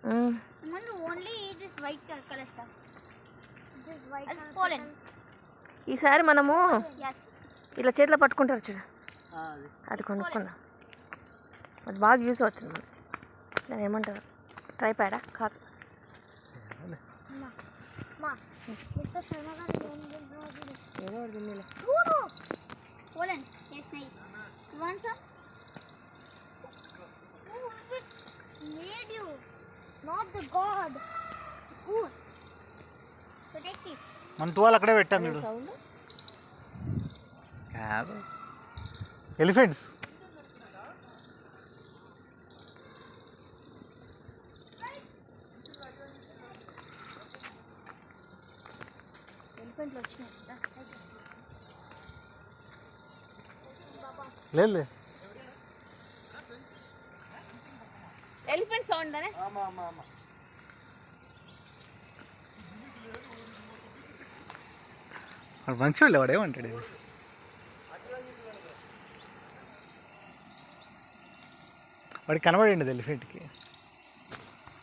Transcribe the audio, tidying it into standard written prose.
Only this white color stuff. This white color pollen. ఈసారి మనము ఇలా చేతిలో పట్టుకుంటారు చూడు, అది కొనుక్కున్నాం. అది బాగా యూస్ అవుతుంది మనకి. దాన్ని ఏమంటారు, ట్రైపాడా కాదు. Pollen. Yes, nice. You want some? Made you, not the god. Ooh. So take it. మన టువాల్ అక్కడే పెట్టాం చూడు. కాదు, ఎలిఫెంట్స్. ఎలిఫెంట్లు వచ్చినాయి. లేదు ఎలిఫెంట్ సౌండ్ అనే మంచివాళ్ళు వాడు ఏమంటాడు ఇది. వాడికి కనబడింది ఎలిఫెంట్కి.